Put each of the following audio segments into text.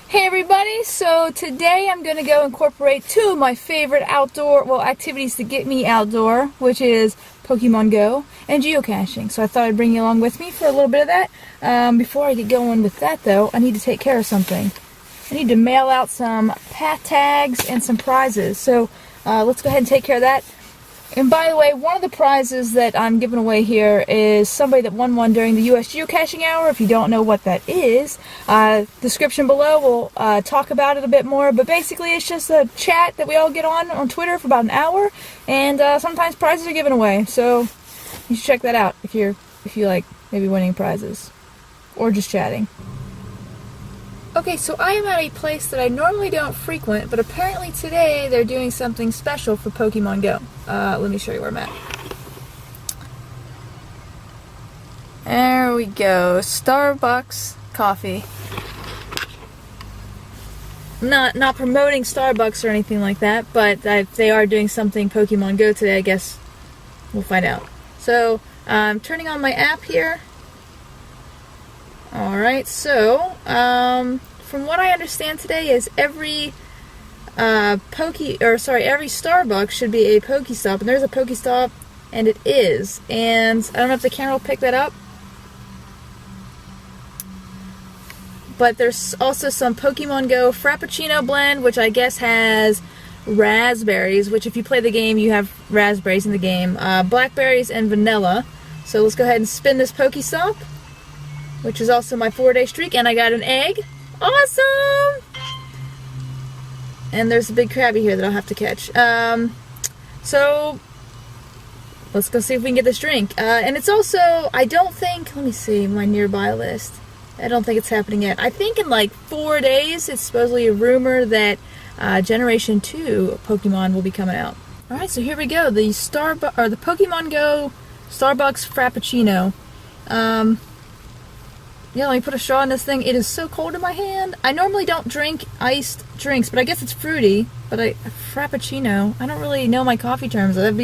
Hey everybody, so today I'm going to go incorporate two of my favorite outdoor, activities to get me outdoor, which is Pokemon Go and geocaching. So I thought I'd bring you along with me for a little bit of that. Before I get going with that though, I need to take care of something. I need to mail out some path tags and some prizes. So let's go ahead and take care of that. And by the way, one of the prizes that I'm giving away here is somebody that won one during the US Geocaching Hour. If you don't know what that is, description below will talk about it a bit more. But basically, it's just a chat that we all get on Twitter for about an hour, and sometimes prizes are given away. So you should check that out if you like maybe winning prizes or just chatting. Okay, so I am at a place that I normally don't frequent, but apparently today they're doing something special for Pokemon Go. Let me show you where I'm at. There we go. Starbucks coffee. Not promoting Starbucks or anything like that, but they are doing something Pokemon Go today. I guess we'll find out. So I'm turning on my app here. Alright, so, from what I understand today is every every Starbucks should be a Pokestop, and there's a Pokestop, and it is. And I don't know if the camera will pick that up, but there's also some Pokemon Go Frappuccino blend, which I guess has raspberries, which if you play the game, you have raspberries in the game, blackberries and vanilla. So let's go ahead and spin this Pokestop, which is also my 4-day streak, and I got an egg. Awesome! And there's a big Krabby here that I'll have to catch. So let's go see if we can get this drink. And it's also, I don't think, let me see my nearby list. I don't think it's happening yet. I think in like 4 days, it's supposedly a rumor that Generation 2 Pokemon will be coming out. Alright, so here we go. The Pokemon Go Starbucks Frappuccino. Yeah, let me put a straw in this thing. It is so cold in my hand. I normally don't drink iced drinks, but I guess it's fruity. But Frappuccino, I don't really know my coffee terms. That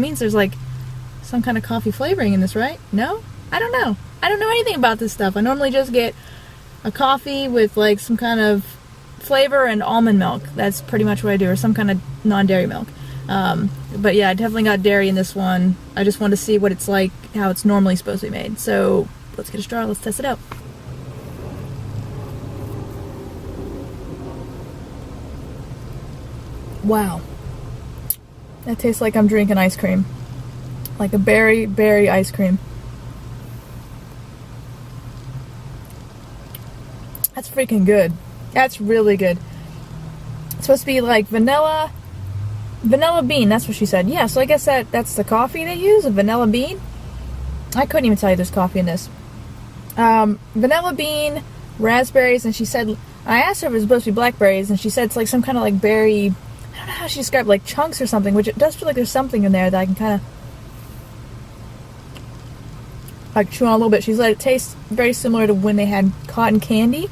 means there's like some kind of coffee flavoring in this, right? No? I don't know. I don't know anything about this stuff. I normally just get a coffee with like some kind of flavor and almond milk. That's pretty much what I do, or some kind of non-dairy milk. But yeah, I definitely got dairy in this one. I just wanted to see what it's like, how it's normally supposed to be made. So let's get a straw, let's test it out. Wow. That tastes like I'm drinking ice cream. Like a berry ice cream. That's freaking good. That's really good. It's supposed to be like vanilla bean, that's what she said. Yeah, so I guess that's the coffee they use, a vanilla bean. I couldn't even tell you there's coffee in this. Vanilla bean, raspberries, and she said, I asked her if it was supposed to be blackberries, and she said it's like some kind of like berry, I don't know how she described it, like chunks or something, which it does feel like there's something in there that I can kind of like chew on a little bit. She said it tastes very similar to when they had cotton candy.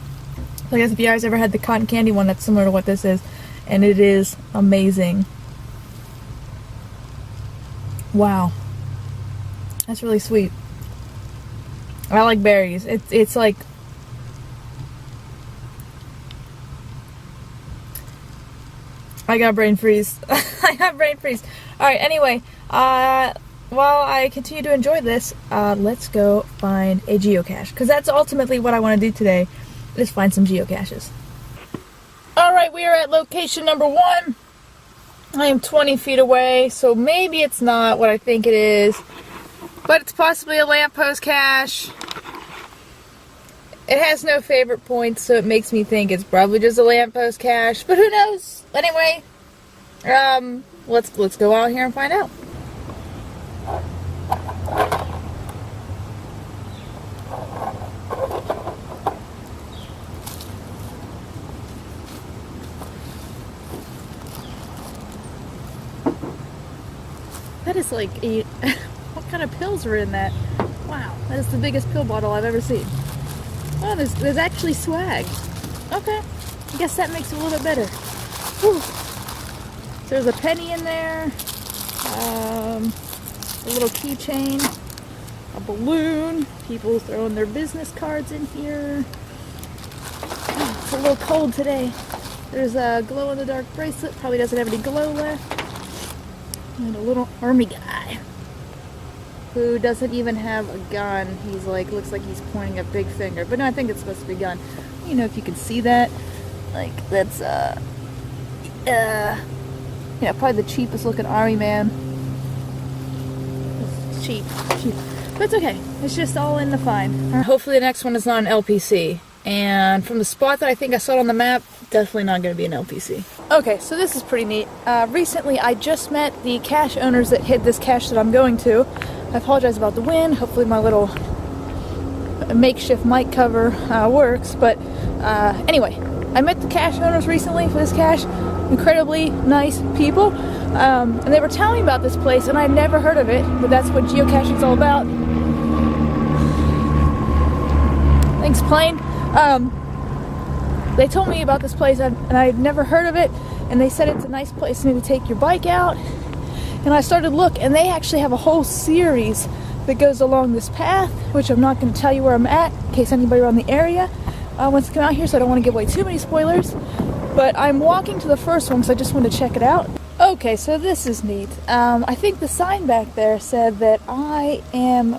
So I guess if you guys ever had the cotton candy one, that's similar to what this is, and it is amazing. Wow. That's really sweet. I like berries. It's like, I got brain freeze. I got brain freeze. Alright, anyway, while I continue to enjoy this, let's go find a geocache. Because that's ultimately what I want to do today, is find some geocaches. Alright, we are at location number 1. I am 20 feet away, so maybe it's not what I think it is. But it's possibly a lamppost cache. It has no favorite points, so it makes me think it's probably just a lamppost cache. But who knows? Anyway, let's go out here and find out. That is like a... What kind of pills are in that? Wow, that is the biggest pill bottle I've ever seen. Oh, there's actually swag. Okay, I guess that makes it a little bit better. Whew. So there's a penny in there, a little keychain, a balloon, people throwing their business cards in here. It's a little cold today. There's a glow-in-the-dark bracelet. Probably doesn't have any glow left. And a little army guy who doesn't even have a gun. He's like, looks like he's pointing a big finger. But no, I think it's supposed to be a gun. You know, if you can see that. Like, that's, yeah, probably the cheapest looking army man. It's cheap. But it's okay. It's just all in the fine. Hopefully the next one is not an LPC. And from the spot that I think I saw on the map, definitely not going to be an LPC. Okay, so this is pretty neat. Recently I just met the cache owners that hid this cache that I'm going to. I apologize about the wind. Hopefully my little makeshift mic cover works. But anyway, I met the cache owners recently for this cache. Incredibly nice people. And they were telling me about this place and I'd never heard of it. But that's what geocaching's all about. Thanks, plane. They told me about this place and I'd never heard of it, and they said it's a nice place to take your bike out. And I started to look, and they actually have a whole series that goes along this path, which I'm not going to tell you where I'm at in case anybody around the area wants to come out here, so I don't want to give away too many spoilers. But I'm walking to the first one because I just want to check it out. Okay, so this is neat. I think the sign back there said that I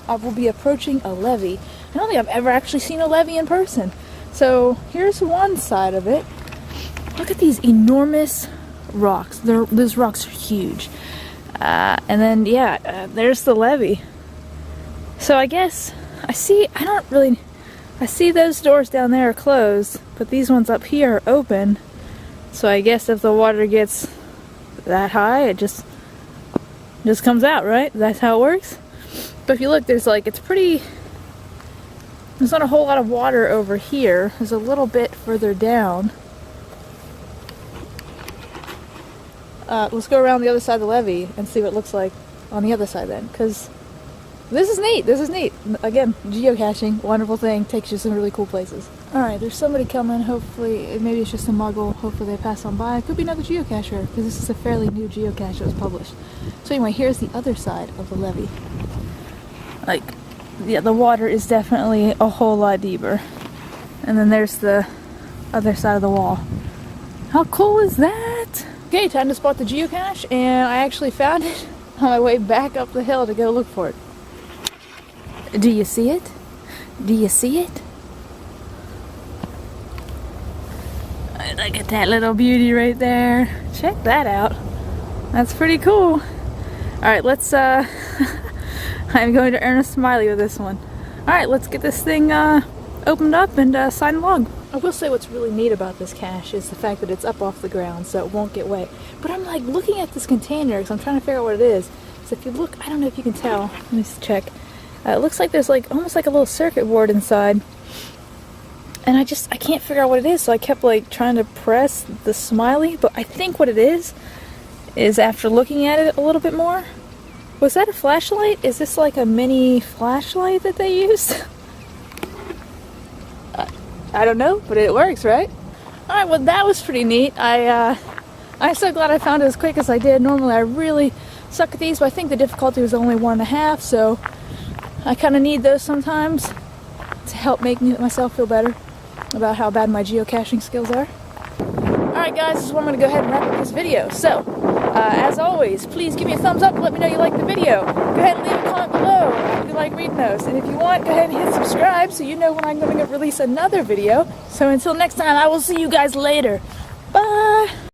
will be approaching a levee. I don't think I've ever actually seen a levee in person. So here's one side of it. Look at these enormous rocks. Those rocks are huge. And then, yeah, there's the levee. So I guess, I see those doors down there are closed, but these ones up here are open. So I guess if the water gets that high, it just comes out, right? That's how it works. But if you look, there's like, there's not a whole lot of water over here. There's a little bit further down. Let's go around the other side of the levee and see what it looks like on the other side then, because this is neat. This is neat. Again, geocaching, wonderful thing, takes you to some really cool places. Alright, there's somebody coming. Hopefully, maybe it's just a muggle. Hopefully they pass on by. It could be another geocacher, because this is a fairly new geocache that was published. So anyway, here's the other side of the levee. Like, yeah, the water is definitely a whole lot deeper. And then there's the other side of the wall. How cool is that? Okay, time to spot the geocache, and I actually found it on my way back up the hill to go look for it. Do you see it? Do you see it? Look at that little beauty right there. Check that out. That's pretty cool. Alright, let's I'm going to earn a smiley with this one. Alright, let's get this thing opened up and sign the log. I will say what's really neat about this cache is the fact that it's up off the ground, so it won't get wet. But I'm like looking at this container because I'm trying to figure out what it is. So if you look, I don't know if you can tell. Let me just check. It looks like there's like almost like a little circuit board inside. And I can't figure out what it is, so I kept like trying to press the smiley. But I think what it is after looking at it a little bit more. Was that a flashlight? Is this like a mini flashlight that they used? I don't know, but it works, right? Alright, well that was pretty neat. I'm so glad I found it as quick as I did. Normally I really suck at these, but I think the difficulty was only 1.5, so I kind of need those sometimes to help make myself feel better about how bad my geocaching skills are. Alright guys, this is where I'm going to go ahead and wrap up this video. So, as always, please give me a thumbs up and let me know you like the video. Go ahead and leave a comment below if you like reading those. And if you want, go ahead and hit subscribe so you know when I'm going to release another video. So until next time, I will see you guys later. Bye!